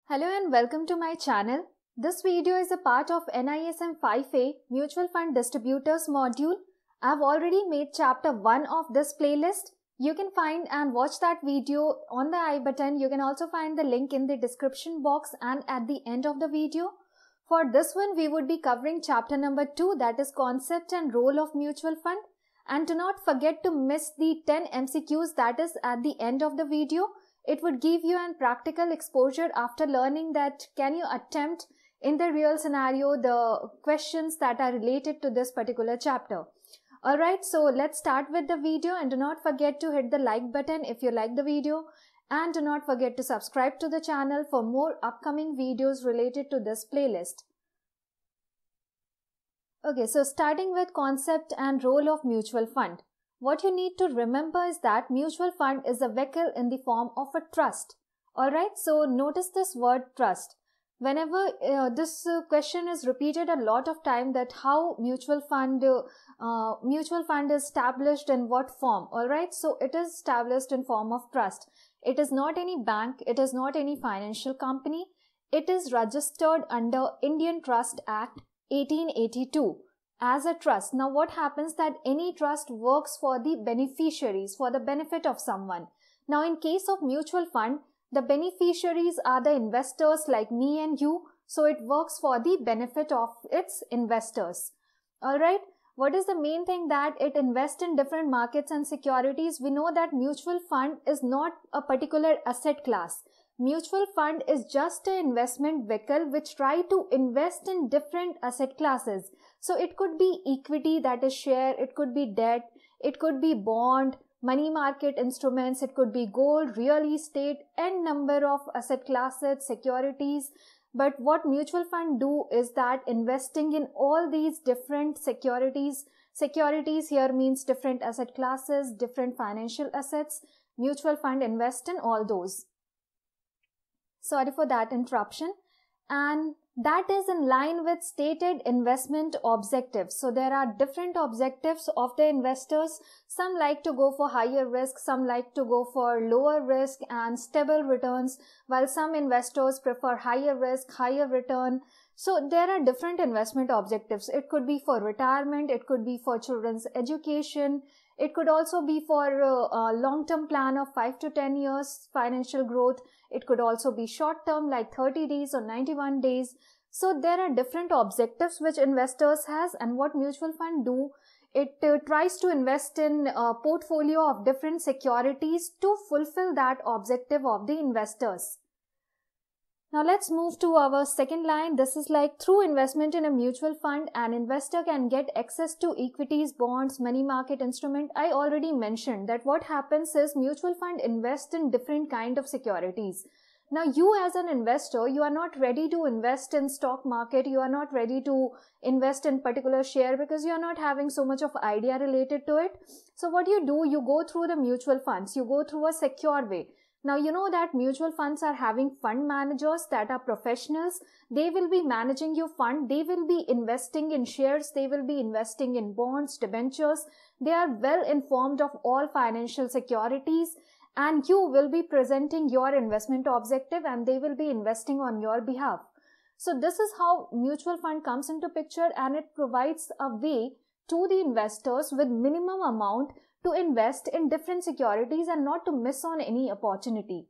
Hello and welcome to my channel. This video is a part of NISM 5A Mutual Fund Distributors module. I have already made chapter 1 of this playlist. You can find and watch that video on the I button. You can also find the link in the description box and at the end of the video. For this one, we would be covering chapter number 2, that is concept and role of mutual fund. And do not forget to miss the 10 MCQs that is at the end of the video. It would give you an practical exposure after learning that can you attempt in the real scenario the questions that are related to this particular chapter. Alright, so let's start with the video and do not forget to hit the like button if you like the video and do not forget to subscribe to the channel for more upcoming videos related to this playlist. Okay, so starting with concept and role of mutual fund. What you need to remember is that mutual fund is a vehicle in the form of a trust. Alright, so notice this word trust. Whenever this question is repeated a lot of time, that how mutual fund is established in what form. Alright, so it is established in form of trust. It is not any bank, it is not any financial company. It is registered under Indian Trust Act 1882. As a trust. Now what happens that any trust works for the beneficiaries, for the benefit of someone. Now in case of mutual fund, the beneficiaries are the investors like me and you. So it works for the benefit of its investors. Alright. What is the main thing that it invests in different markets and securities? We know that mutual fund is not a particular asset class. Mutual fund is just an investment vehicle which try to invest in different asset classes. So it could be equity, that is share, it could be debt, it could be bond, money market instruments, it could be gold, real estate, and number of asset classes, securities. But what mutual fund do is that investing in all these different securities here means different asset classes, different financial assets. Mutual fund invest in all those. Sorry for that interruption. And that is in line with stated investment objectives. So there are different objectives of the investors. Some like to go for higher risk, some like to go for lower risk and stable returns, while some investors prefer higher risk, higher return. So there are different investment objectives. It could be for retirement, it could be for children's education, it could also be for a long-term plan of 5 to 10 years financial growth. It could also be short-term like 30 days or 91 days. So there are different objectives which investors has, and what mutual fund do, it tries to invest in a portfolio of different securities to fulfill that objective of the investors. Now let's move to our second line. This is like through investment in a mutual fund, an investor can get access to equities, bonds, money market instrument. I already mentioned that what happens is mutual fund invest in different kind of securities. Now you as an investor, you are not ready to invest in stock market. You are not ready to invest in particular share because you are not having so much of idea related to it. So what you do, you go through the mutual funds. You go through a secure way. Now, you know that mutual funds are having fund managers that are professionals. They will be managing your fund. They will be investing in shares. They will be investing in bonds, debentures. They are well informed of all financial securities, and you will be presenting your investment objective and they will be investing on your behalf. So this is how mutual fund comes into picture, and it provides a way to the investors with minimum amount to invest in different securities and not to miss on any opportunity.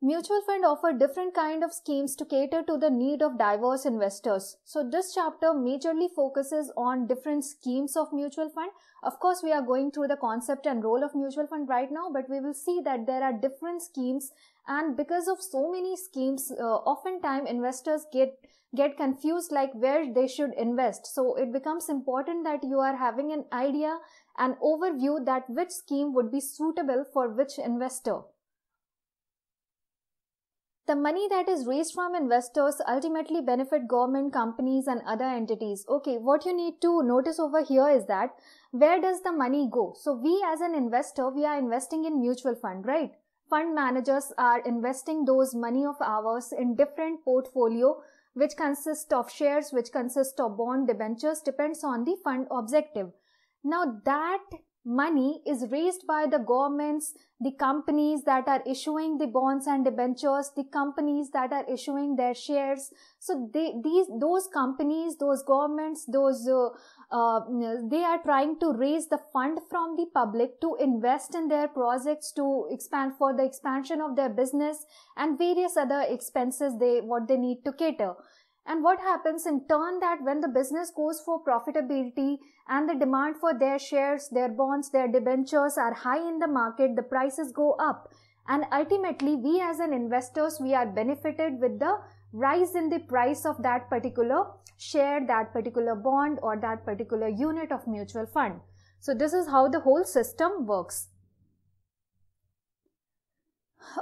Mutual fund offer different kind of schemes to cater to the need of diverse investors. So this chapter majorly focuses on different schemes of mutual fund. Of course, we are going through the concept and role of mutual fund right now, but we will see that there are different schemes, and because of so many schemes, oftentimes investors get confused like where they should invest. So it becomes important that you are having an idea, an overview that which scheme would be suitable for which investor. The money that is raised from investors ultimately benefit government, companies and other entities. Okay, what you need to notice over here is that where does the money go? So we as an investor, we are investing in mutual fund, right? Fund managers are investing those money of ours in different portfolio which consist of shares, which consist of bond, debentures, depends on the fund objective. Now that money is raised by the governments, the companies that are issuing the bonds and debentures, the companies that are issuing their shares. So those companies, those governments, they are trying to raise the fund from the public to invest in their projects, to expand for the expansion of their business and various other expenses what they need to cater. And what happens in turn, that when the business goes for profitability and the demand for their shares, their bonds, their debentures are high in the market, the prices go up. And ultimately, we as an investors, we are benefited with the rise in the price of that particular share, that particular bond, or that particular unit of mutual fund. So this is how the whole system works.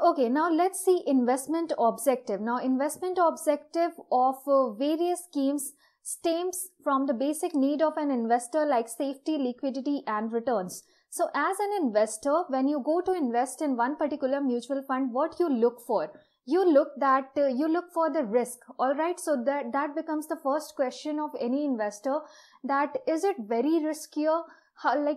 Okay, now let's see investment objective. Now, investment objective of various schemes stems from the basic need of an investor, like safety, liquidity, and returns. So as an investor, when you go to invest in one particular mutual fund, what you look for? You look for the risk. All right. So that becomes the first question of any investor, that is it very riskier?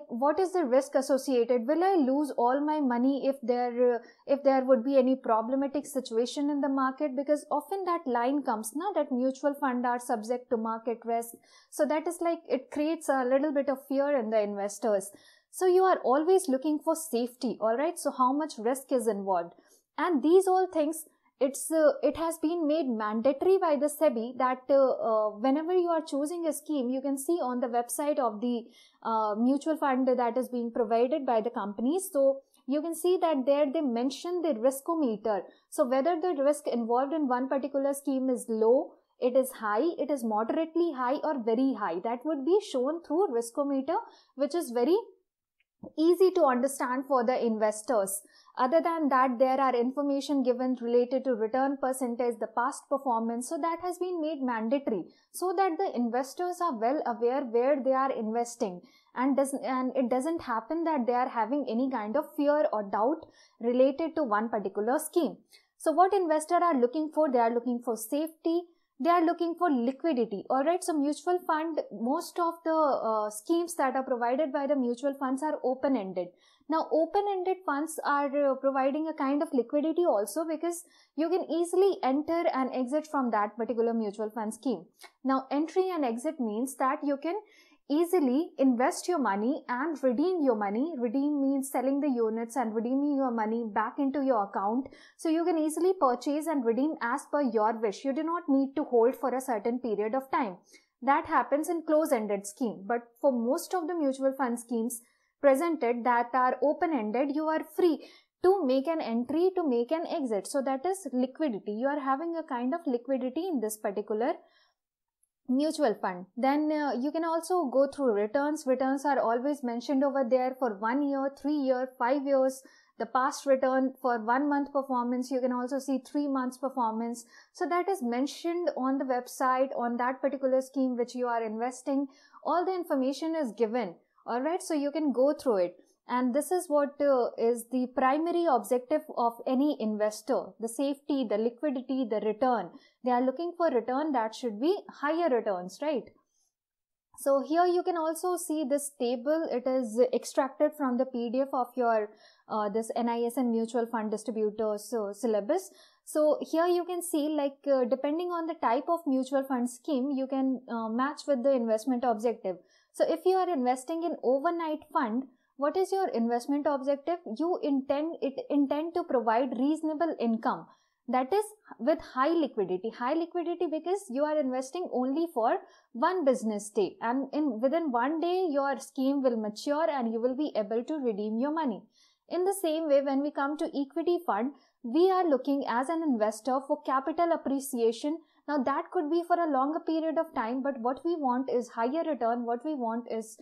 What is the risk associated? Will I lose all my money if there would be any problematic situation in the market? Because often that line comes now, that mutual fund are subject to market risk. So that is like, it creates a little bit of fear in the investors. So you are always looking for safety. All right. So how much risk is involved? And these all things, it has been made mandatory by the SEBI that whenever you are choosing a scheme, you can see on the website of the mutual fund that is being provided by the companies. So you can see that there they mention the riskometer. So whether the risk involved in one particular scheme is low, it is high, it is moderately high, or very high, that would be shown through riskometer, which is very easy to understand for the investors. Other than that, there are information given related to return percentage, the past performance. So that has been made mandatory so that the investors are well aware where they are investing, and it doesn't happen that they are having any kind of fear or doubt related to one particular scheme. So what investors are looking for? They are looking for safety. They are looking for liquidity. All right. So mutual fund, most of the schemes that are provided by the mutual funds are open-ended. Now, open-ended funds are providing a kind of liquidity also, because you can easily enter and exit from that particular mutual fund scheme. Now, entry and exit means that you can easily invest your money and redeem your money. Redeem means selling the units and redeeming your money back into your account. So you can easily purchase and redeem as per your wish. You do not need to hold for a certain period of time. That happens in close-ended scheme. But for most of the mutual fund schemes presented that are open-ended, you are free to make an entry, to make an exit. So that is liquidity. You are having a kind of liquidity in this particular mutual fund. Then you can also go through returns. Returns are always mentioned over there for 1 year, 3 years, 5 years. The past return for 1 month performance, you can also see 3 months performance. So that is mentioned on the website on that particular scheme which you are investing. All the information is given. All right. So you can go through it. And this is what is the primary objective of any investor: the safety, the liquidity, the return. They are looking for return that should be higher returns, right? So here you can also see this table. It is extracted from the PDF of your this NISM mutual fund distributors syllabus. So here you can see, like depending on the type of mutual fund scheme, you can match with the investment objective. So if you are investing in overnight fund, what is your investment objective? You intend to provide reasonable income, that is with high liquidity. High liquidity because you are investing only for one business day, and within 1 day your scheme will mature and you will be able to redeem your money. In the same way, when we come to equity fund, we are looking as an investor for capital appreciation. Now that could be for a longer period of time, but what we want is higher return. What we want is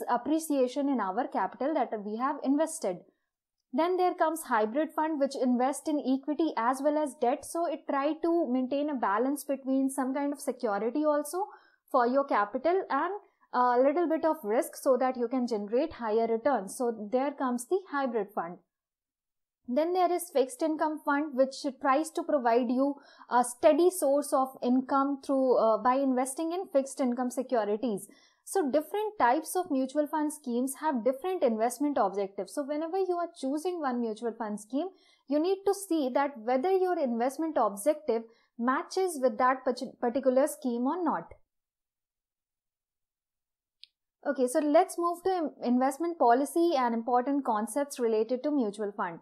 appreciation in our capital that we have invested. Then there comes hybrid fund, which invest in equity as well as debt. So it try to maintain a balance between some kind of security also for your capital and a little bit of risk so that you can generate higher returns. So there comes the hybrid fund. Then there is fixed income fund, which tries to provide you a steady source of income through by investing in fixed income securities. So different types of mutual fund schemes have different investment objectives. So whenever you are choosing one mutual fund scheme, you need to see that whether your investment objective matches with that particular scheme or not. Okay, so let's move to investment policy and important concepts related to mutual fund.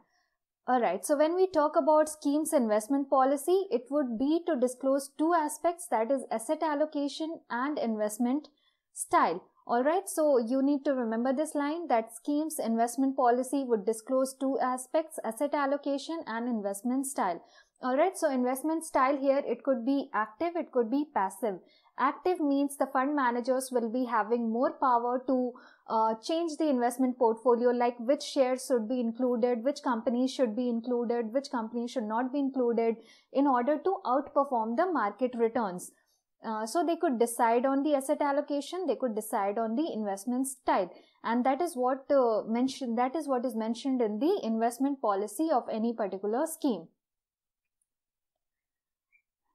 Alright, so when we talk about schemes investment policy, it would be to disclose two aspects, that is asset allocation and investment style. Alright, so you need to remember this line, that schemes investment policy would disclose two aspects, asset allocation and investment style. Alright, so investment style here, it could be active, it could be passive. Active means the fund managers will be having more power to change the investment portfolio, like which shares should be included, which companies should be included, which companies should not be included, in order to outperform the market returns. So they could decide on the asset allocation, they could decide on the investment style, and that is what is mentioned in the investment policy of any particular scheme.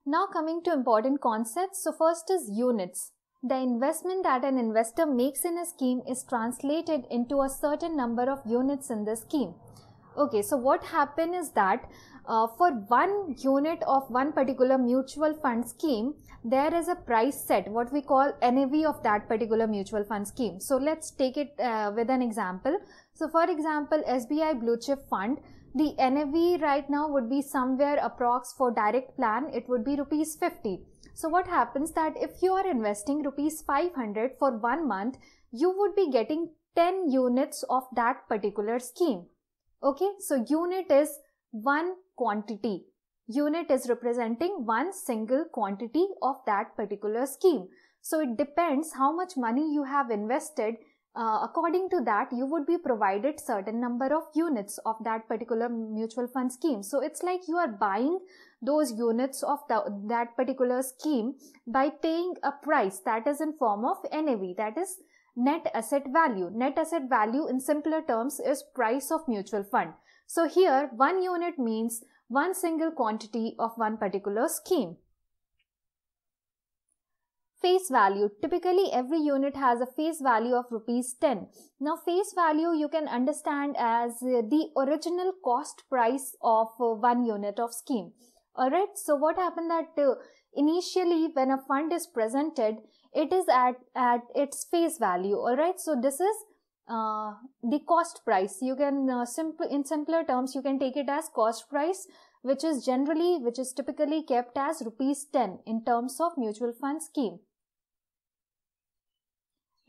Now coming to important concepts. So first is units. The investment that an investor makes in a scheme is translated into a certain number of units in the scheme. Okay, so what happens is that for 1 unit of one particular mutual fund scheme, there is a price set, what we call NAV of that particular mutual fund scheme. So let's take it with an example. So for example, SBI Blue Chip Fund, the NAV right now would be somewhere approx for direct plan, it would be rupees 50. So what happens that if you are investing rupees 500 for 1 month, you would be getting 10 units of that particular scheme. Okay, so unit is one quantity. Unit is representing one single quantity of that particular scheme. So it depends how much money you have invested. According to that, you would be provided certain number of units of that particular mutual fund scheme. So it's like you are buying those units of that particular scheme by paying a price that is in form of NAV, that is net asset value. Net asset value in simpler terms is price of mutual fund. So here 1 unit means one single quantity of one particular scheme. Face value. Typically every unit has a face value of rupees 10. Now face value you can understand as the original cost price of 1 unit of scheme. Alright, so what happened that initially when a fund is presented, it is at its face value. Alright, so this is the cost price. You can in simpler terms you can take it as cost price, which is typically kept as rupees 10 in terms of mutual fund scheme.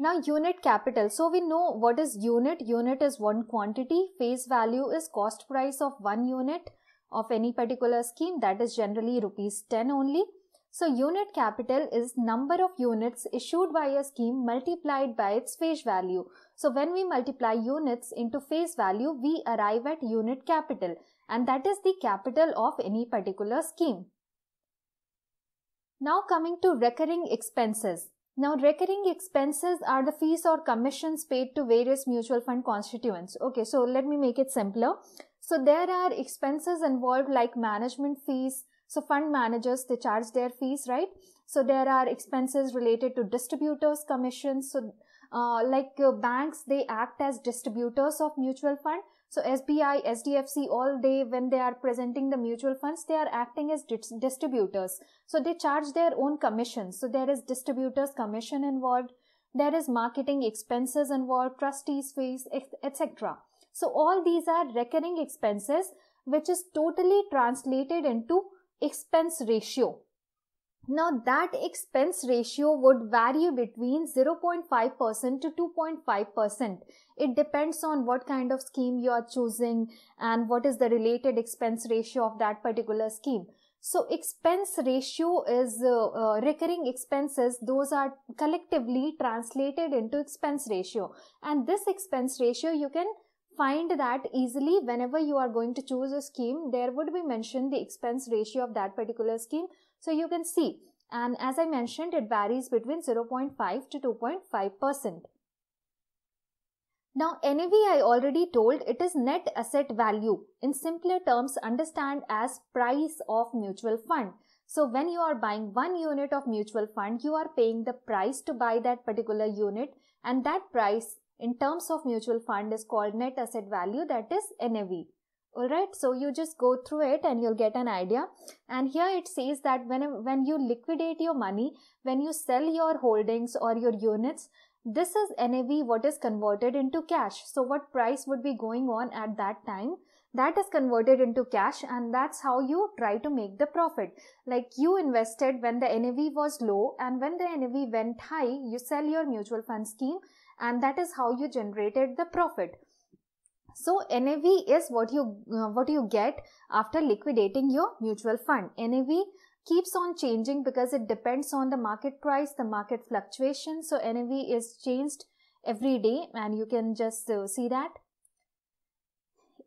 Now unit capital. So we know what is unit. Unit is one quantity. Face value is cost price of 1 unit of any particular scheme, that is generally rupees 10 only. So unit capital is number of units issued by a scheme multiplied by its face value. So when we multiply units into face value, we arrive at unit capital, and that is the capital of any particular scheme. Now coming to recurring expenses. Now recurring expenses are the fees or commissions paid to various mutual fund constituents. Okay, so let me make it simpler. So there are expenses involved like management fees. So fund managers, they charge their fees, right? So there are expenses related to distributors' commissions. So banks, they act as distributors of mutual fund. So SBI, SDFC, all when they are presenting the mutual funds, they are acting as distributors. So they charge their own commissions. So there is distributors' commission involved. There is marketing expenses involved, trustees' fees, etc. So all these are recurring expenses, which is totally translated into expense ratio. Now that expense ratio would vary between 0.5% to 2.5%. It depends on what kind of scheme you are choosing and what is the related expense ratio of that particular scheme. So expense ratio is recurring expenses, those are collectively translated into expense ratio, and this expense ratio you can find that easily whenever you are going to choose a scheme. There would be mentioned the expense ratio of that particular scheme. So you can see, and as I mentioned, it varies between 0.5 to 2.5%. Now NAV I already told, it is net asset value. In simpler terms, understand as price of mutual fund. So when you are buying 1 unit of mutual fund, you are paying the price to buy that particular unit, and that price in terms of mutual fund is called net asset value, that is NAV. Alright, so you just go through it and you'll get an idea. And here it says that when you liquidate your money, when you sell your holdings or your units, this is NAV what is converted into cash. So what price would be going on at that time, that is converted into cash, and that's how you try to make the profit. Like you invested when the NAV was low, and when the NAV went high, you sell your mutual fund scheme, and that is how you generated the profit. So NAV is what you get after liquidating your mutual fund. NAV keeps on changing because it depends on the market price, the market fluctuation. So NAV is changed every day, and you can just see that.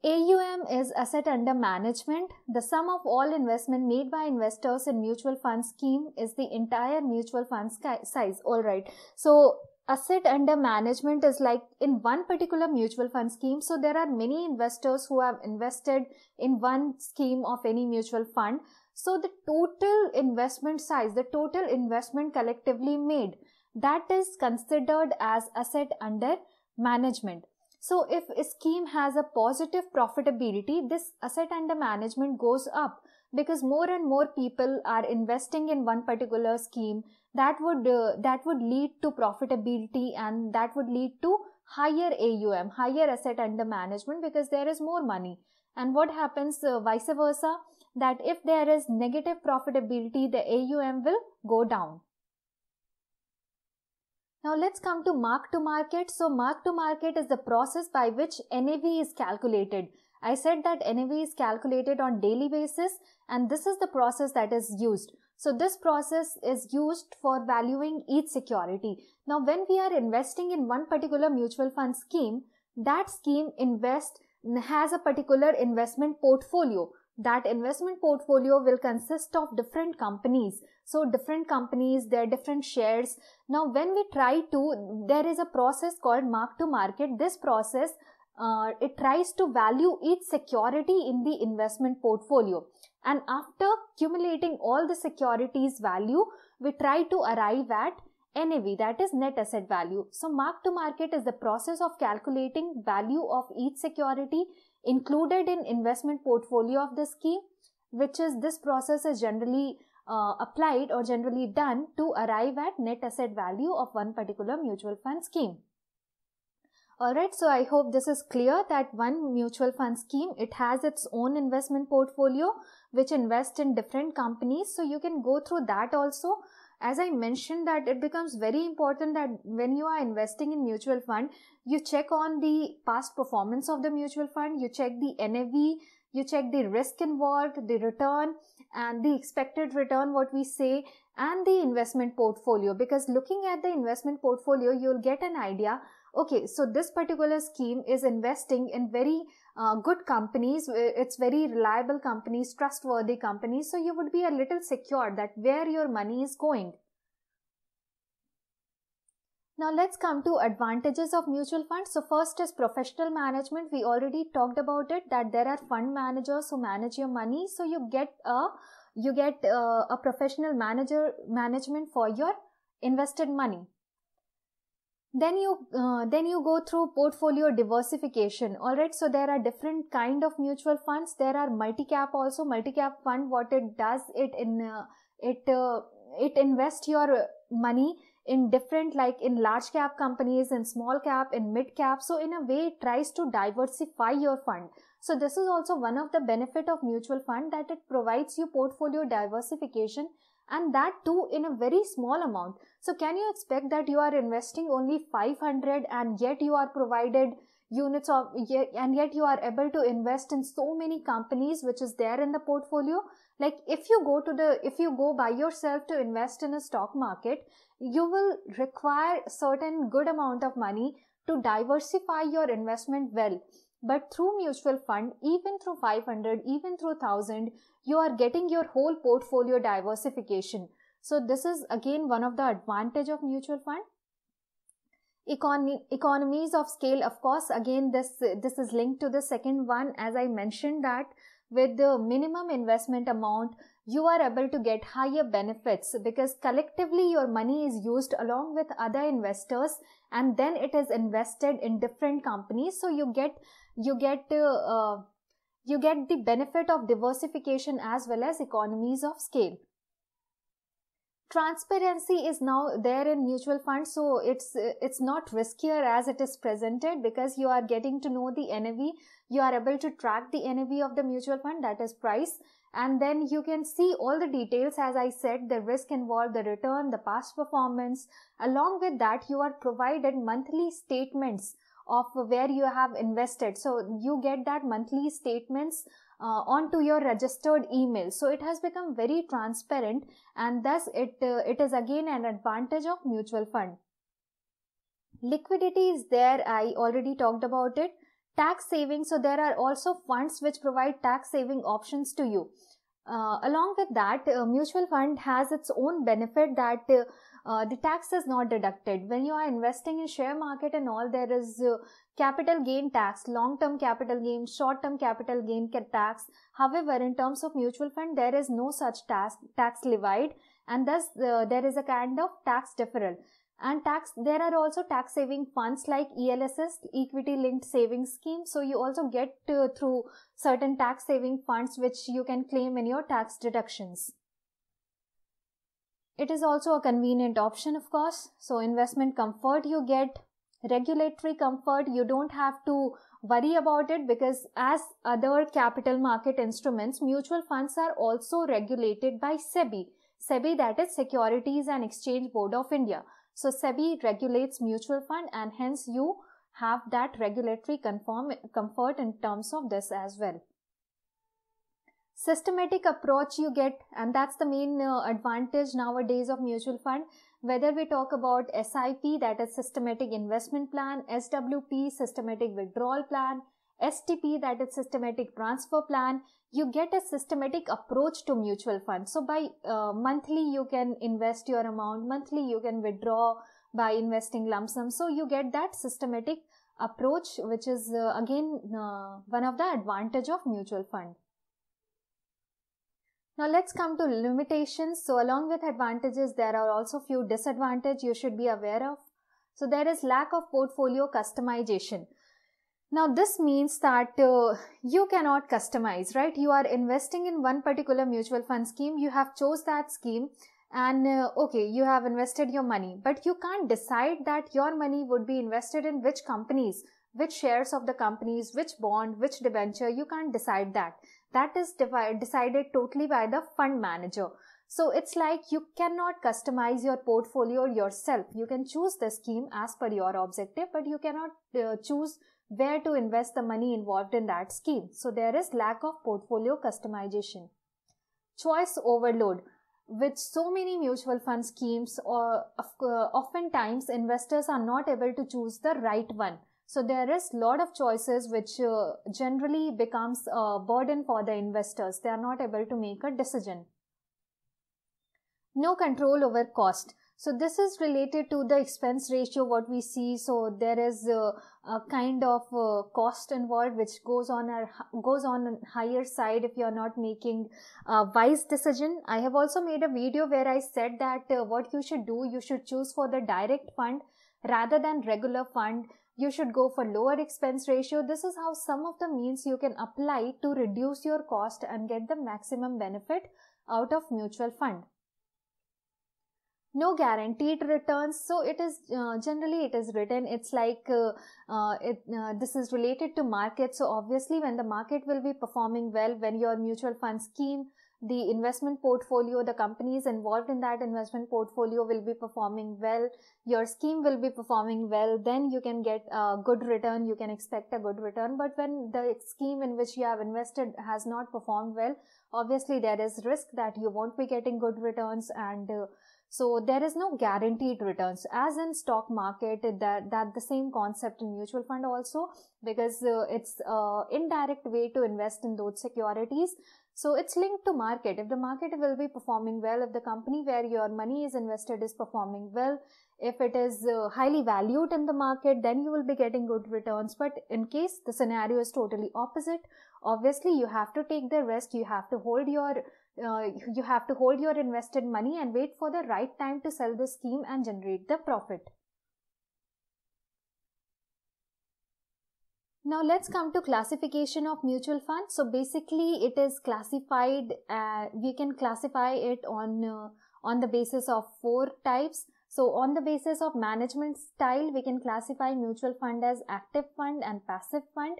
AUM is asset under management. The sum of all investment made by investors in mutual fund scheme is the entire mutual fund size. Alright. So asset under management is like in one particular mutual fund scheme. So there are many investors who have invested in one scheme of any mutual fund. So the total investment size, the total investment collectively made, that is considered as asset under management. So if a scheme has a positive profitability, this asset under management goes up because more and more people are investing in one particular scheme. That would lead to profitability, and that would lead to higher AUM, higher asset under management, because there is more money. And what happens vice versa, that if there is negative profitability, the AUM will go down. Now let's come to mark to market. So mark to market is the process by which NAV is calculated. I said that NAV is calculated on daily basis, and this is the process that is used. So this process is used for valuing each security. Now when we are investing in one particular mutual fund scheme, that scheme has a particular investment portfolio. That investment portfolio will consist of different companies. So different companies, their different shares. Now when we there is a process called mark to market. This process, it tries to value each security in the investment portfolio. And after accumulating all the securities value, we try to arrive at NAV, that is net asset value. So mark to market is the process of calculating value of each security included in investment portfolio of the scheme, which is this process is generally applied or generally done to arrive at net asset value of one particular mutual fund scheme. Alright, so I hope this is clear that one mutual fund scheme, it has its own investment portfolio which invests in different companies. So you can go through that also. As I mentioned, that it becomes very important that when you are investing in mutual fund, you check on the past performance of the mutual fund, you check the NAV, you check the risk involved, the return and the expected return, what we say, and the investment portfolio. Because looking at the investment portfolio, you'll get an idea, okay, so this particular scheme is investing in very good companies, it's very reliable companies, trustworthy companies, so you would be a little secure that where your money is going. Now let's come to advantages of mutual funds. So first is professional management. We already talked about it, that there are fund managers who manage your money, so you get a professional management for your invested money. Then you go through portfolio diversification. Alright, so there are different kind of mutual funds. There are multi-cap also. Multi-cap fund, what it does, it invests your money in different, like in large cap companies, in small cap, in mid cap. So in a way, it tries to diversify your fund. So this is also one of the benefit of mutual fund, that it provides you portfolio diversification, and that too in a very small amount. So can you expect that you are investing only 500 and yet you are provided units of, and yet you are able to invest in so many companies which is there in the portfolio? Like if you go by yourself to invest in a stock market, you will require certain good amount of money to diversify your investment well. But through mutual fund, even through 500, even through 1000, you are getting your whole portfolio diversification. So this is again one of the advantage of mutual fund. Economies of scale, of course, again this is linked to the second one. As I mentioned, that with the minimum investment amount, you are able to get higher benefits because collectively your money is used along with other investors and then it is invested in different companies. So you get the benefit of diversification as well as economies of scale. Transparency is now there in mutual funds, so it's not riskier as it is presented because you are getting to know the NAV. You are able to track the NAV of the mutual fund, that is price, and then you can see all the details. As I said, the risk involved, the return, the past performance. Along with that, you are provided monthly statements of where you have invested. So you get that monthly statements onto your registered email. So it has become very transparent, and thus it is again an advantage of mutual fund. Liquidity is there. I already talked about it. Tax saving. So there are also funds which provide tax saving options to you. Along with that, mutual fund has its own benefit that the tax is not deducted. When you are investing in share market and all, there is capital gain tax, long-term capital gain, short-term capital gain tax. However, in terms of mutual fund, there is no such tax levied, and thus there is a kind of tax deferral. And there are also tax saving funds like ELSS, equity linked savings scheme. So you also get through certain tax saving funds which you can claim in your tax deductions. It is also a convenient option, of course. So investment comfort you get, regulatory comfort, you don't have to worry about it because as other capital market instruments, mutual funds are also regulated by SEBI. SEBI, that is Securities and Exchange Board of India. So SEBI regulates mutual fund and hence you have that regulatory comfort in terms of this as well. Systematic approach you get, and that's the main advantage nowadays of mutual fund. Whether we talk about SIP, that is Systematic Investment Plan, SWP, Systematic Withdrawal Plan, STP, that is Systematic Transfer Plan, you get a systematic approach to mutual funds. So by monthly you can invest your amount, monthly you can withdraw by investing lump sum. So you get that systematic approach, which is again one of the advantage of mutual fund. Now let's come to limitations. So along with advantages, there are also few disadvantages you should be aware of. So there is lack of portfolio customization. Now this means that you cannot customize, right? You are investing in one particular mutual fund scheme, you have chose that scheme and okay, you have invested your money, but you can't decide that your money would be invested in which companies, which shares of the companies, which bond, which debenture. You can't decide that. That is decided totally by the fund manager. So it's like you cannot customize your portfolio yourself. You can choose the scheme as per your objective, but you cannot choose where to invest the money involved in that scheme. So there is lack of portfolio customization. Choice overload. With so many mutual fund schemes, oftentimes investors are not able to choose the right one. So there is a lot of choices which generally becomes a burden for the investors. They are not able to make a decision. No control over cost. So this is related to the expense ratio, what we see. So there is a kind of cost involved which goes on a higher side if you are not making a wise decision. I have also made a video where I said that what you should do, you should choose for the direct fund rather than regular fund. You should go for lower expense ratio. This is how some of the means you can apply to reduce your cost and get the maximum benefit out of mutual fund. No guaranteed returns. So it is generally it is written, it's like this is related to market. So obviously when the market will be performing well, when your mutual fund scheme, the investment portfolio, the companies involved in that investment portfolio will be performing well, your scheme will be performing well, then you can get a good return, you can expect a good return. But when the scheme in which you have invested has not performed well, obviously there is risk that you won't be getting good returns, and so there is no guaranteed returns. As in stock market, that the same concept in mutual fund also, because it's indirect way to invest in those securities. So it's linked to market. If the market will be performing well, if the company where your money is invested is performing well, if it is highly valued in the market, then you will be getting good returns. But in case the scenario is totally opposite, obviously you have to take the risk. You have to hold your invested money and wait for the right time to sell the scheme and generate the profit. Now let's come to classification of mutual funds. So basically it is classified, we can classify it on the basis of 4 types. So on the basis of management style, we can classify mutual fund as active fund and passive fund.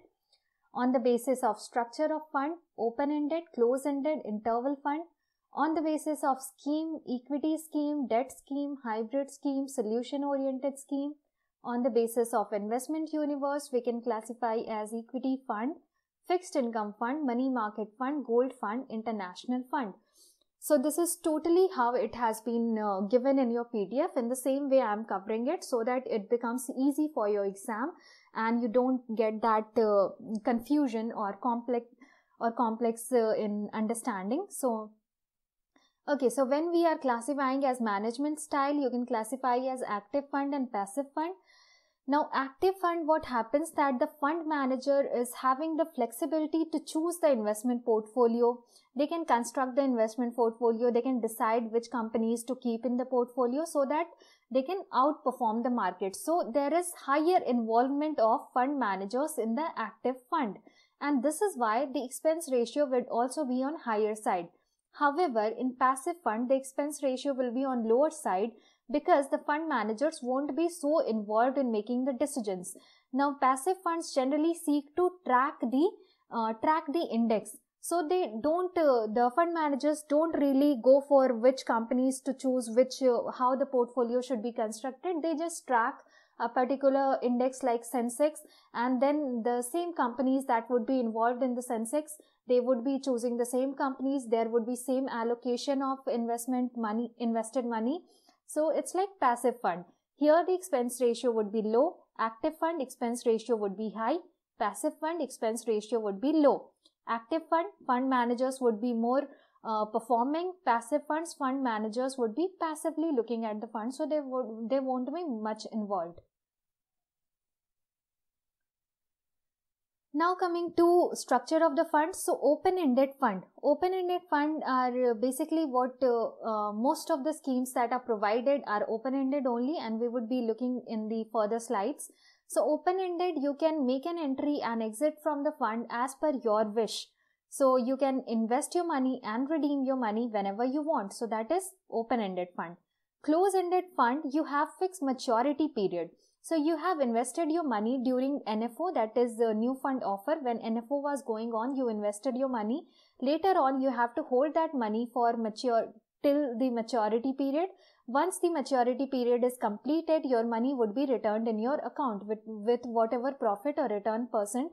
On the basis of structure of fund, open-ended, close-ended, interval fund. On the basis of scheme, equity scheme, debt scheme, hybrid scheme, solution-oriented scheme. On the basis of investment universe, we can classify as equity fund, fixed income fund, money market fund, gold fund, international fund. So this is totally how it has been given in your PDF. In the same way I am covering it so that it becomes easy for your exam and you don't get that confusion or complex in understanding. So okay, so when we are classifying as management style, you can classify as active fund and passive fund. Now, active fund, what happens that the fund manager is having the flexibility to choose the investment portfolio. They can construct the investment portfolio. They can decide which companies to keep in the portfolio so that they can outperform the market. So, there is higher involvement of fund managers in the active fund. And this is why the expense ratio will also be on higher side. However, in passive fund, the expense ratio will be on lower side because the fund managers won't be so involved in making the decisions. Now, passive funds generally seek to track the index. So they don't, the fund managers don't really go for which companies to choose, how the portfolio should be constructed. They just track a particular index like Sensex, and then the same companies that would be involved in the Sensex, they would be choosing the same companies. There would be same allocation of invested money. So it's like passive fund. Here the expense ratio would be low. Active fund expense ratio would be high. Passive fund expense ratio would be low. Active fund managers would be more performing. Passive fund managers would be passively looking at the fund, so they won't be much involved. Now coming to structure of the fund. So open-ended fund. Open-ended fund are basically what most of the schemes that are provided are open-ended only, and we would be looking in the further slides. So open-ended, you can make an entry and exit from the fund as per your wish. So you can invest your money and redeem your money whenever you want. So that is open-ended fund. Close-ended fund, you have fixed maturity period. So you have invested your money during NFO, that is the new fund offer. When NFO was going on, you invested your money. Later on, you have to hold that money for till the maturity period. Once the maturity period is completed, your money would be returned in your account with whatever profit or return percent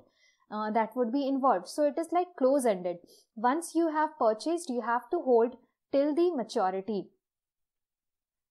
that would be involved. So it is like close-ended. Once you have purchased, you have to hold till the maturity.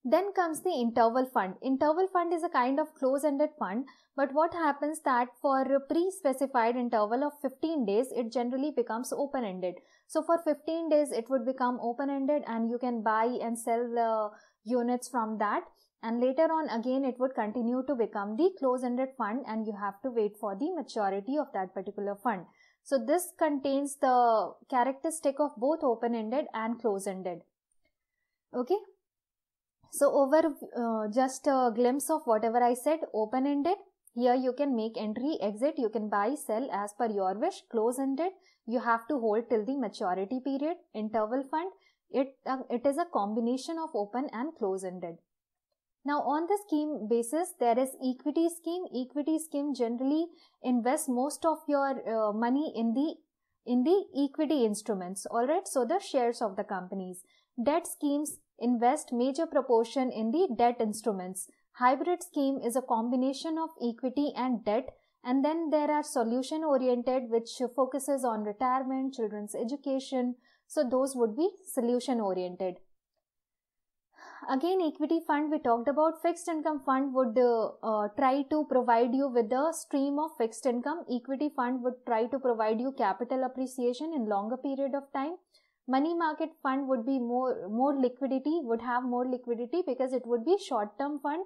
Then comes the interval fund. Interval fund is a kind of close-ended fund, but what happens that for a pre-specified interval of 15 days, it generally becomes open-ended. So for 15 days, it would become open-ended and you can buy and sell the units from that. And later on, again, it would continue to become the close-ended fund and you have to wait for the maturity of that particular fund. So this contains the characteristic of both open-ended and close-ended. Okay. So over just a glimpse of whatever I said. Open-ended, here you can make entry, exit, you can buy, sell as per your wish. Close-ended, you have to hold till the maturity period. Interval fund, it is a combination of open and close-ended. Now on the scheme basis, there is equity scheme. Equity scheme generally invests most of your money in the equity instruments, alright, so the shares of the companies. Debt schemes invest major proportion in the debt instruments. Hybrid scheme is a combination of equity and debt, and then there are solution oriented, which focuses on retirement, children's education. So those would be solution oriented. Again, equity fund, we talked about. Fixed income fund would try to provide you with a stream of fixed income. Equity fund would try to provide you capital appreciation in longer period of time. Money market fund would be more liquidity, would have more liquidity because it would be short term fund.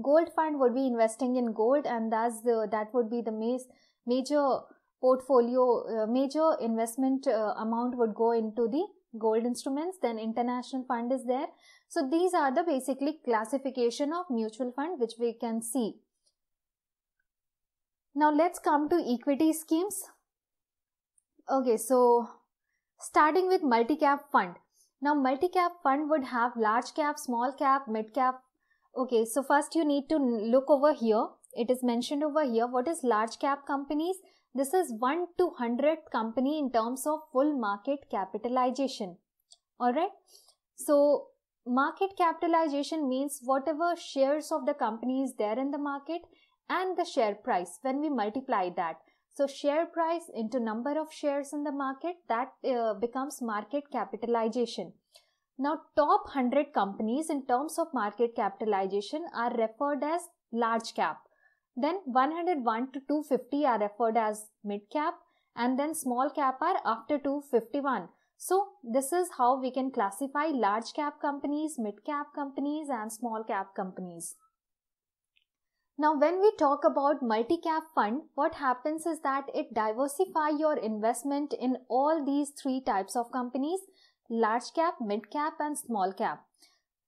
Gold fund would be investing in gold, and that would be the major portfolio, major investment amount would go into the gold instruments. Then international fund is there. So these are the basically classification of mutual fund which we can see. Now let's come to equity schemes. Okay, so starting with multi-cap fund. Now multi-cap fund would have large cap, small cap, mid cap. Okay, so first you need to look over here. It is mentioned over here. What is large cap companies? This is 1 to 100 company in terms of full market capitalization. Alright. So market capitalization means whatever shares of the company is there in the market and the share price when we multiply that. So share price into number of shares in the market, that becomes market capitalization. Now top 100 companies in terms of market capitalization are referred as large cap. Then 101 to 250 are referred as mid cap, and then small cap are after 251. So this is how we can classify large cap companies, mid cap companies and small cap companies. Now when we talk about multi-cap fund, what happens is that it diversifies your investment in all these three types of companies: large cap, mid cap and small cap.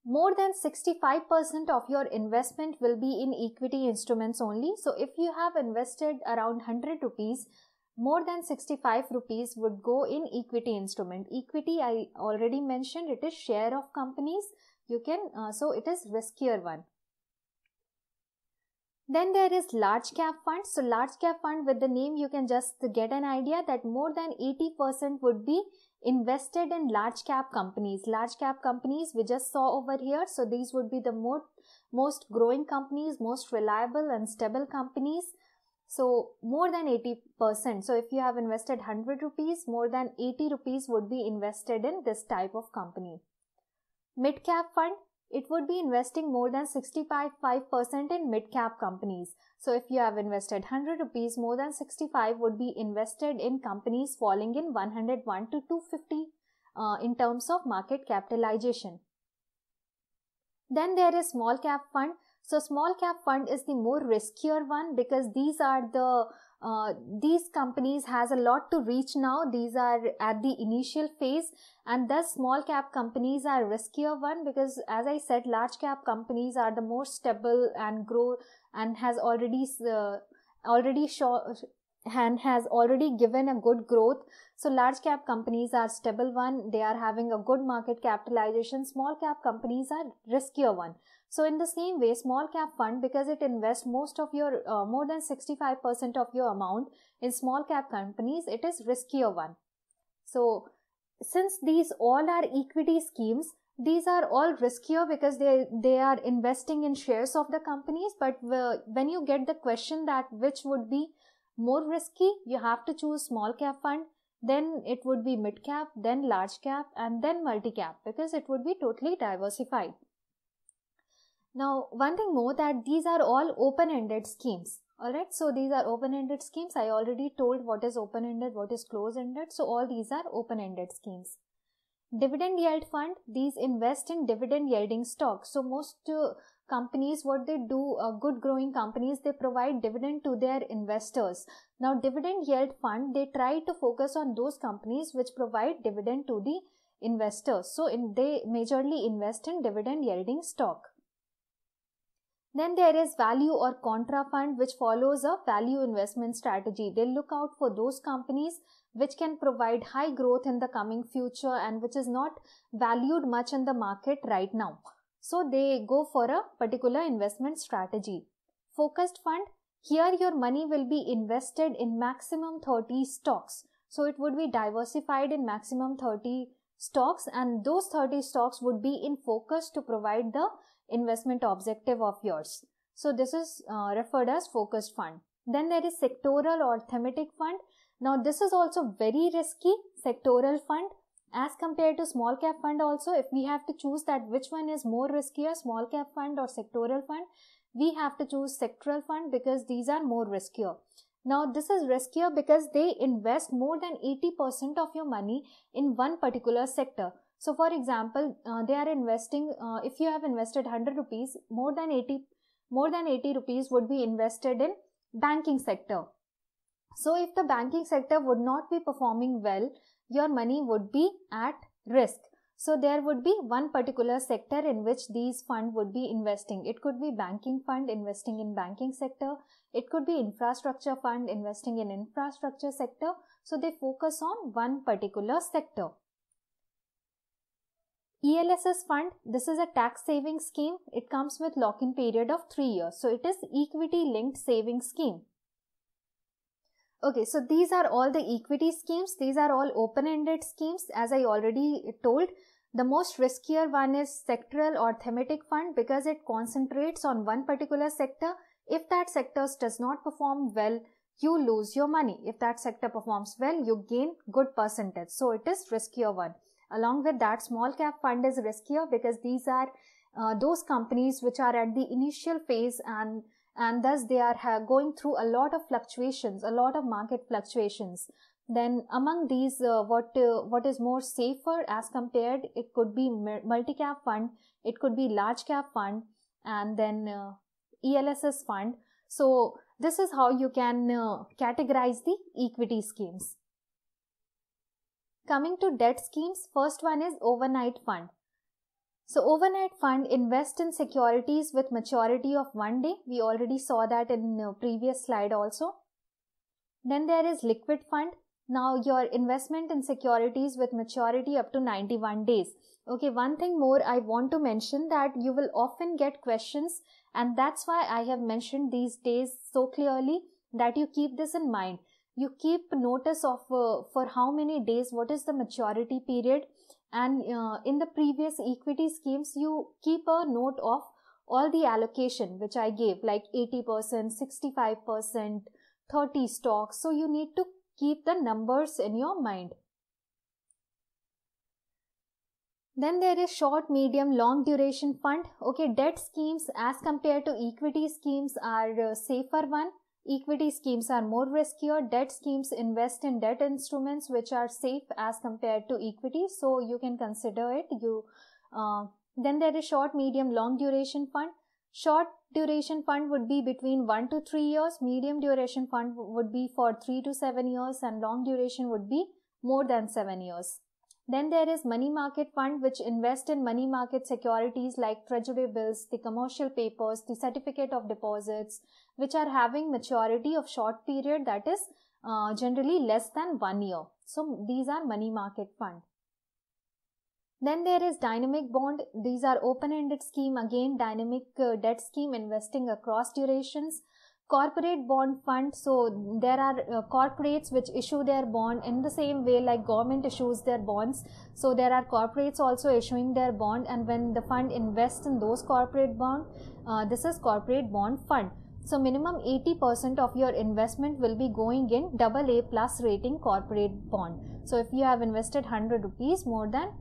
More than 65% of your investment will be in equity instruments only. So if you have invested around 100 rupees, more than 65 rupees would go in equity instrument. Equity, I already mentioned, it is share of companies. You can, so it is riskier one. Then there is large cap fund. So large cap fund, with the name you can just get an idea that more than 80% would be invested in large cap companies. Large cap companies we just saw over here. So these would be the most growing companies, most reliable and stable companies. So more than 80%. So if you have invested 100 rupees, more than 80 rupees would be invested in this type of company. Mid cap fund, it would be investing more than 65% in mid cap companies. So if you have invested 100 rupees, more than 65 would be invested in companies falling in 101 to 250 in terms of market capitalization. Then there is small cap fund. So small cap fund is the more riskier one because these companies has a lot to reach now. These are at the initial phase, and thus small cap companies are riskier one because, as I said, large cap companies are the more stable and grow and has already given a good growth. So large cap companies are stable one. They are having a good market capitalization. Small cap companies are riskier one. So in the same way, small cap fund, because it invests most of your more than 65% of your amount in small cap companies, it is riskier one. So since these all are equity schemes, these are all riskier because they are investing in shares of the companies. But when you get the question that which would be more risky, you have to choose small cap fund, then it would be mid cap, then large cap and then multi cap, because it would be totally diversified. Now one thing more, that these are all open-ended schemes. Alright, so these are open-ended schemes. I already told what is open-ended, what is closed-ended. So all these are open-ended schemes. Dividend yield fund, these invest in dividend yielding stocks. So most companies, what they do, good growing companies, they provide dividend to their investors. Now dividend yield fund, they try to focus on those companies which provide dividend to the investors. So they majorly invest in dividend yielding stock. Then there is value or contra fund, which follows a value investment strategy. They look out for those companies which can provide high growth in the coming future and which is not valued much in the market right now. So they go for a particular investment strategy. Focused fund, here your money will be invested in maximum 30 stocks. So it would be diversified in maximum 30 stocks, and those 30 stocks would be in focus to provide the investment objective of yours. So this is referred as focused fund. Then there is sectoral or thematic fund. Now this is also very risky. Sectoral fund, As compared to small cap fund also, if we have to choose that which one is more riskier, small cap fund or sectoral fund, we have to choose sectoral fund because these are more riskier. Now this is riskier because they invest more than 80% of your money in one particular sector. So for example, they are investing, if you have invested 100 rupees, more than 80 rupees would be invested in banking sector. So if the banking sector would not be performing well, your money would be at risk. So there would be one particular sector in which these fund would be investing. It could be banking fund investing in banking sector. It could be infrastructure fund investing in infrastructure sector. So they focus on one particular sector. ELSS fund, this is a tax saving scheme. It comes with lock-in period of 3 years. So it is equity linked saving scheme. Okay, so these are all the equity schemes. These are all open-ended schemes. As I already told, the most riskier one is sectoral or thematic fund because it concentrates on one particular sector. If that sector does not perform well, you lose your money. If that sector performs well, you gain good percentage. So it is riskier one. Along with that, small cap fund is riskier because these are those companies which are at the initial phase and thus they are going through a lot of fluctuations, a lot of market fluctuations. Then among these, what is more safer as compared, it could be multi-cap fund, it could be large cap fund, and then ELSS fund. So this is how you can categorize the equity schemes. Coming to debt schemes, first one is overnight fund. So overnight fund invest in securities with maturity of 1 day. We already saw that in previous slide also. Then there is liquid fund. Now your investment in securities with maturity up to 91 days. Okay, one thing more I want to mention that you will often get questions, and that's why I have mentioned these days so clearly that you keep this in mind. You keep notice of for how many days, what is the maturity period, and in the previous equity schemes you keep a note of all the allocation which I gave, like 80%, 65%, 30 stocks. So you need to keep the numbers in your mind. Then there is short, medium, long duration fund. Okay, debt schemes as compared to equity schemes are safer one. Equity schemes are more riskier. Debt schemes invest in debt instruments which are safe as compared to equity. So you can consider it. Then there is short, medium, long duration fund. Short duration fund would be between 1 to 3 years. Medium duration fund would be for 3 to 7 years, and long duration would be more than 7 years. Then there is money market fund which invest in money market securities like treasury bills, the commercial papers, the certificate of deposits, which are having maturity of short period, that is generally less than 1 year. So these are money market fund. Then there is dynamic bond. These are open-ended scheme, again dynamic debt scheme investing across durations. Corporate bond fund, so there are corporates which issue their bond in the same way like government issues their bonds. So there are corporates also issuing their bond, and when the fund invests in those corporate bond, this is corporate bond fund. So minimum 80% of your investment will be going in AA plus rating corporate bond. So if you have invested 100 rupees more than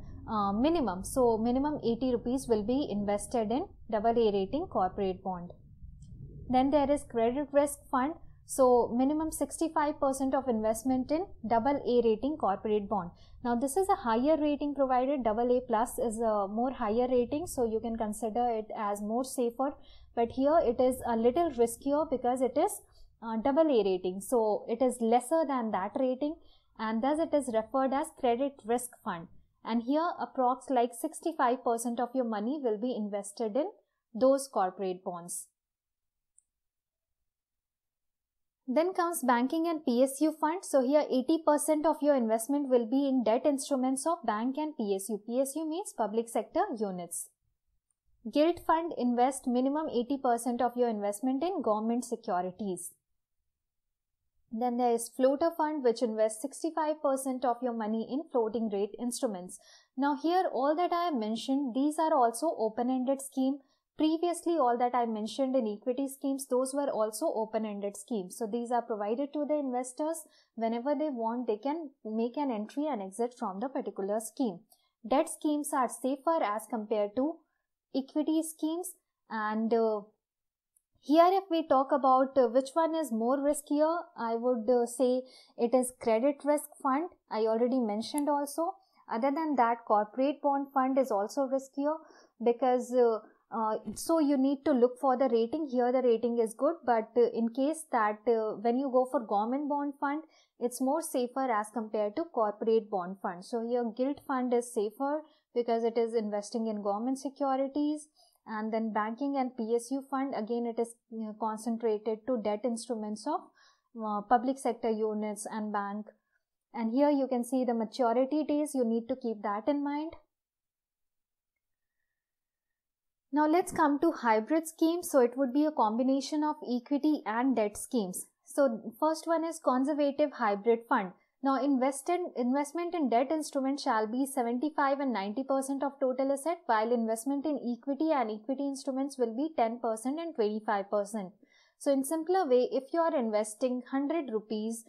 minimum, so minimum 80 rupees will be invested in AA rating corporate bond. Then there is credit risk fund. So minimum 65% of investment in AA rating corporate bond. Now this is a higher rating provided. AA plus is a more higher rating, so you can consider it as more safer. But here it is a little riskier because it is AA rating. So it is lesser than that rating, and thus it is referred as credit risk fund. And here approx like 65% of your money will be invested in those corporate bonds. Then comes banking and PSU fund. So here 80% of your investment will be in debt instruments of bank and PSU. PSU means public sector units. Gilt fund invest minimum 80% of your investment in government securities. Then there is floater fund which invests 65% of your money in floating rate instruments. Now here all that I have mentioned, these are also open-ended scheme. previously all that I mentioned in equity schemes, those were also open-ended schemes. So these are provided to the investors. Whenever they want, they can make an entry and exit from the particular scheme. Debt schemes are safer as compared to equity schemes. And here if we talk about which one is more riskier, I would say it is credit risk fund. I already mentioned also. Other than that, corporate bond fund is also riskier because so you need to look for the rating. Here the rating is good, but in case that when you go for government bond fund, it's more safer as compared to corporate bond fund. So here gilt fund is safer because it is investing in government securities. And then banking and PSU fund, again it is concentrated to debt instruments of public sector units and bank. And here you can see the maturity days. You need to keep that in mind. Now let's come to hybrid schemes. So it would be a combination of equity and debt schemes. So first one is conservative hybrid fund. Now investment in debt instruments shall be 75 and 90% of total asset, while investment in equity and equity instruments will be 10% and 25%. So in simpler way, if you are investing 100 rupees,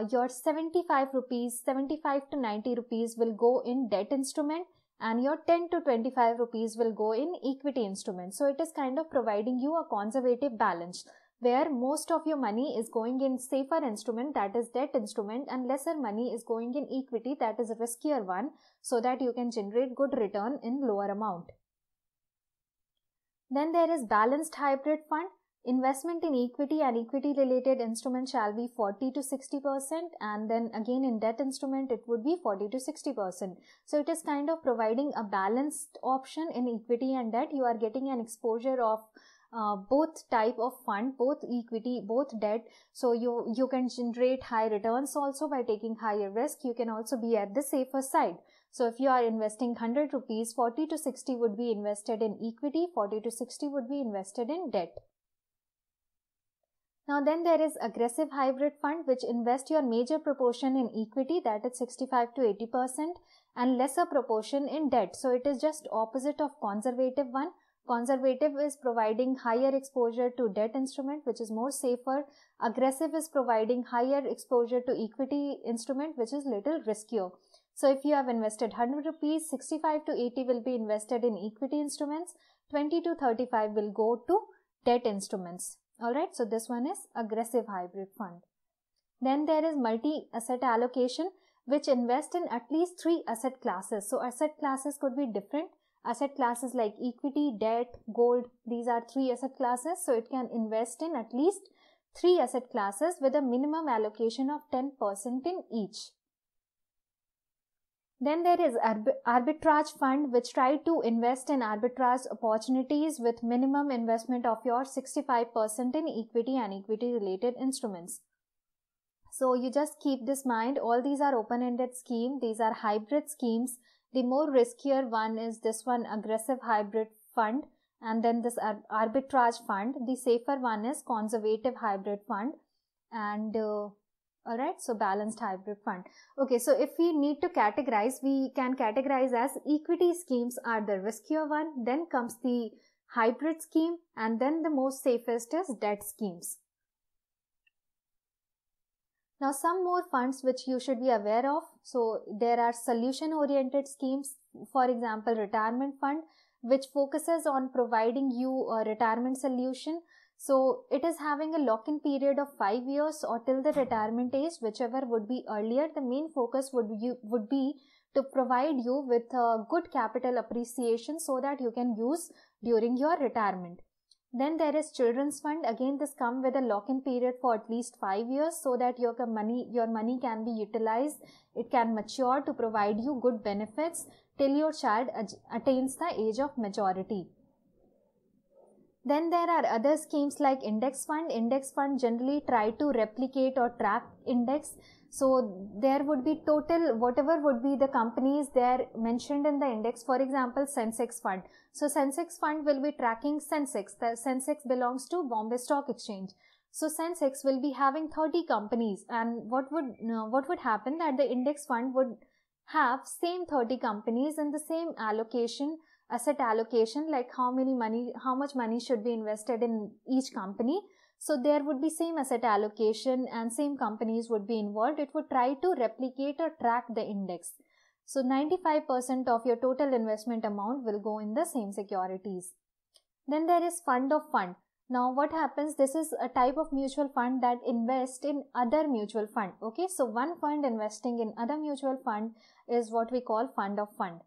your 75 to 90 rupees will go in debt instrument, and your 10 to 25 rupees will go in equity instruments. So it is kind of providing you a conservative balance, where most of your money is going in safer instrument, that is debt instrument, and lesser money is going in equity, that is a riskier one, so that you can generate good return in lower amount. Then there is balanced hybrid fund. Investment in equity and equity related instruments shall be 40 to 60%, and then again in debt instrument it would be 40 to 60%. So it is kind of providing a balanced option in equity and debt. You are getting an exposure of both type of fund, both equity, both debt. So you can generate high returns also by taking higher risk. You can also be at the safer side. So if you are investing 100 rupees, 40 to 60 would be invested in equity, 40 to 60 would be invested in debt. Now then there is aggressive hybrid fund, which invest your major proportion in equity, that is 65 to 80%, and lesser proportion in debt. So it is just opposite of conservative one. Conservative is providing higher exposure to debt instrument, which is more safer. Aggressive is providing higher exposure to equity instrument, which is little riskier. So if you have invested 100 rupees, 65 to 80 will be invested in equity instruments, 20 to 35 will go to debt instruments. Alright, so this one is aggressive hybrid fund. Then there is multi-asset allocation, which invest in at least 3 asset classes. So asset classes could be different. Asset classes like equity, debt, gold, these are 3 asset classes. So it can invest in at least 3 asset classes with a minimum allocation of 10% in each. Then there is arbitrage fund, which try to invest in arbitrage opportunities with minimum investment of your 65% in equity and equity related instruments. So you just keep this mind. All these are open-ended schemes. These are hybrid schemes. The more riskier one is this one, aggressive hybrid fund, and then this arbitrage fund. The safer one is conservative hybrid fund, and alright, so balanced hybrid fund. Okay, so if we need to categorize, we can categorize as equity schemes are the riskier one, then comes the hybrid scheme, and then the most safest is debt schemes. Now some more funds which you should be aware of. So there are solution oriented schemes, for example retirement fund, which focuses on providing you a retirement solution. So it is having a lock-in period of 5 years or till the retirement age, whichever would be earlier. The main focus would be to provide you with a good capital appreciation so that you can use during your retirement. Then there is children's fund. Again, this comes with a lock-in period for at least 5 years so that your money can be utilized. It can mature to provide you good benefits till your child attains the age of majority. Then there are other schemes like index fund. Index fund generally try to replicate or track index. So there would be total, whatever would be the companies there mentioned in the index. For example, Sensex fund. So Sensex fund will be tracking Sensex. The Sensex belongs to Bombay Stock Exchange. So Sensex will be having 30 companies, and what would happen that the index fund would have same 30 companies in the same allocation asset allocation, like how much money should be invested in each company. So there would be same asset allocation and same companies would be involved. It would try to replicate or track the index. So 95% of your total investment amount will go in the same securities. Then there is fund of fund. Now what happens, this is a type of mutual fund that invests in other mutual fund. Okay, so one fund investing in other mutual fund is what we call fund of fund.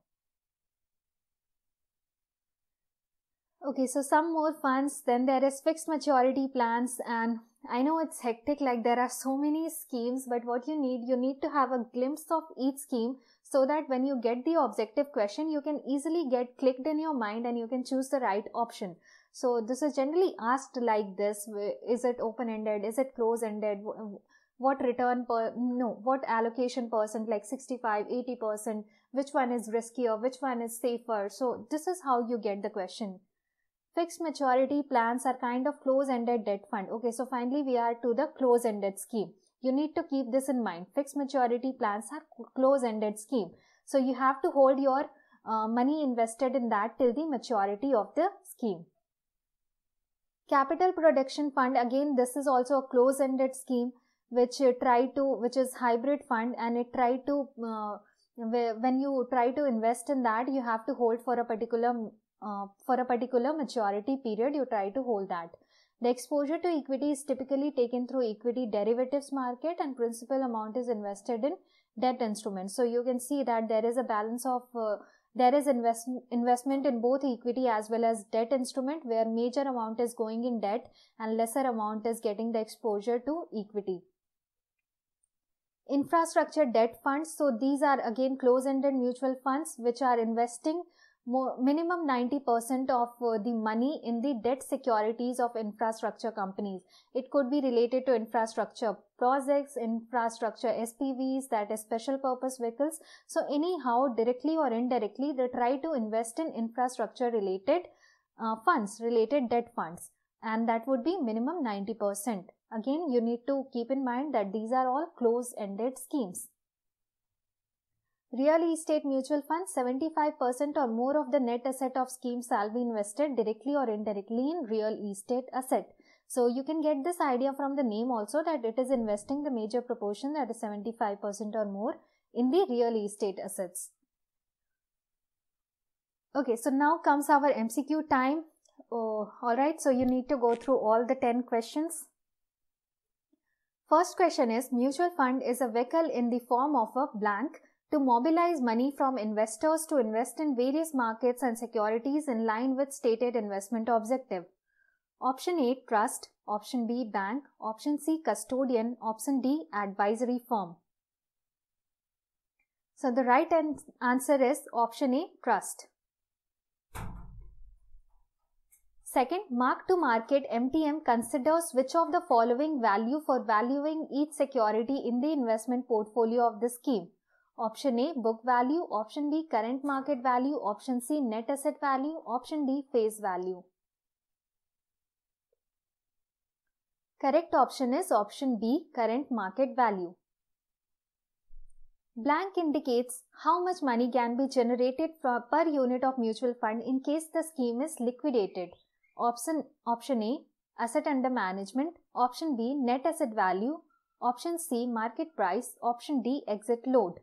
Okay, so some more funds. Then there is fixed maturity plans, and I know it's hectic, like there are so many schemes, but what you need to have a glimpse of each scheme so that when you get the objective question, you can easily get clicked in your mind and you can choose the right option. So this is generally asked like this: is it open-ended? Is it close-ended? What return what allocation percent, like 65, 80%? Which one is riskier? Which one is safer? So this is how you get the question. Fixed maturity plans are kind of close-ended debt fund. Okay, so finally we are to the close-ended scheme. You need to keep this in mind. Fixed maturity plans are close-ended scheme. So you have to hold your money invested in that till the maturity of the scheme. Capital protection fund, again this is also a close-ended scheme which is hybrid fund, and it try to when you try to invest in that, you have to hold for a particular maturity period. You try to hold that. The exposure to equity is typically taken through equity derivatives market, and principal amount is invested in debt instruments. So you can see that there is a balance of there is investment in both equity as well as debt instrument, where major amount is going in debt and lesser amount is getting the exposure to equity. Infrastructure debt funds. So these are again close-ended mutual funds which are investing minimum 90% of the money in the debt securities of infrastructure companies. It could be related to infrastructure projects, infrastructure SPVs, that is special purpose vehicles. So anyhow, directly or indirectly, they try to invest in infrastructure related funds, related debt funds, and that would be minimum 90%. Again, you need to keep in mind that these are all close-ended schemes. Real estate mutual funds, 75% or more of the net asset of schemes shall be invested directly or indirectly in real estate asset. So you can get this idea from the name also, that it is investing the major proportion, that is 75% or more, in the real estate assets. Okay, so now comes our MCQ time. Oh, alright, so you need to go through all the 10 questions. First question is, mutual fund is a vehicle in the form of a blank to mobilize money from investors to invest in various markets and securities in line with stated investment objective. Option A, trust. Option B, bank. Option C, custodian. Option D, advisory firm. So the right answer is option A, trust. Second, mark-to-market MTM considers which of the following value for valuing each security in the investment portfolio of the scheme. Option A, book value. Option B, current market value. Option C, net asset value. Option D, face value. Correct option is option B, current market value. Blank indicates how much money can be generated per unit of mutual fund in case the scheme is liquidated. Option A, asset under management. Option B, net asset value. Option C, market price. Option D, exit load.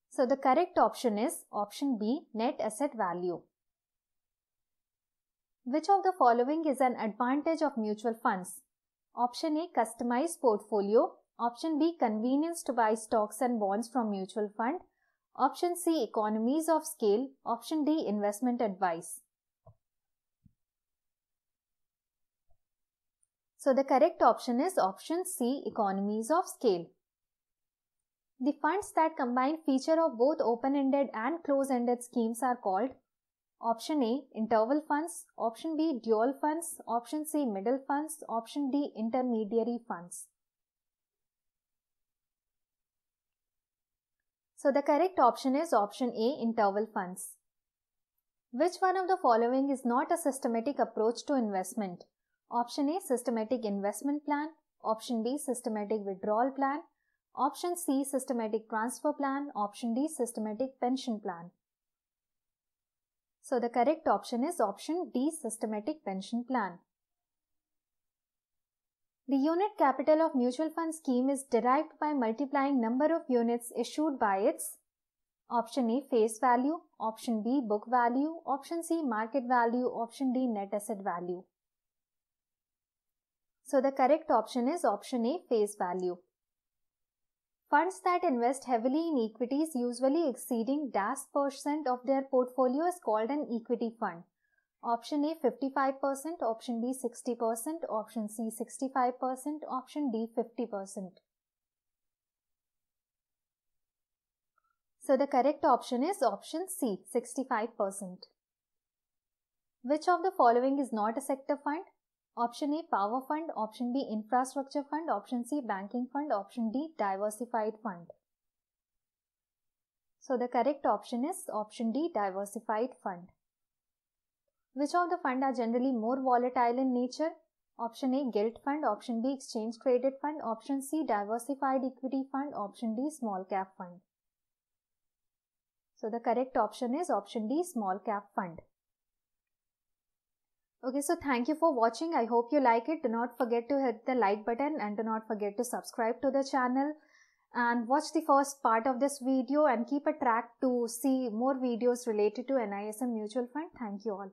So the correct option is option B, net asset value. Which of the following is an advantage of mutual funds? Option A, customized portfolio. Option B, convenience to buy stocks and bonds from mutual fund. Option C, economies of scale. Option D, investment advice. So the correct option is option C, economies of scale. The funds that combine feature of both open-ended and close-ended schemes are called option A, interval funds. Option B, dual funds. Option C, middle funds. Option D, intermediary funds. So the correct option is option A, interval funds. Which one of the following is not a systematic approach to investment? Option A, systematic investment plan. Option B, systematic withdrawal plan. Option C, systematic transfer plan. Option D, systematic pension plan. So the correct option is option D, systematic pension plan. The unit capital of mutual fund scheme is derived by multiplying number of units issued by its option A, face value, option B, book value, option C, market value, option D, net asset value. So the correct option is option A, face value. Funds that invest heavily in equities, usually exceeding %, of their portfolio, is called an equity fund. Option A 55%, option B 60%, option C 65%, option D 50%. So the correct option is option C, 65%. Which of the following is not a sector fund? Option A, power fund, option B, infrastructure fund, option C, banking fund, option D, diversified fund. So the correct option is option D, diversified fund. Which of the fund are generally more volatile in nature? Option A, gilt fund, option B, exchange traded fund, option C, diversified equity fund, option D, small cap fund. So the correct option is option D, small cap fund. Okay, so thank you for watching. I hope you like it. Do not forget to hit the like button and do not forget to subscribe to the channel and watch the first part of this video and keep a track to see more videos related to NISM mutual fund. Thank you all.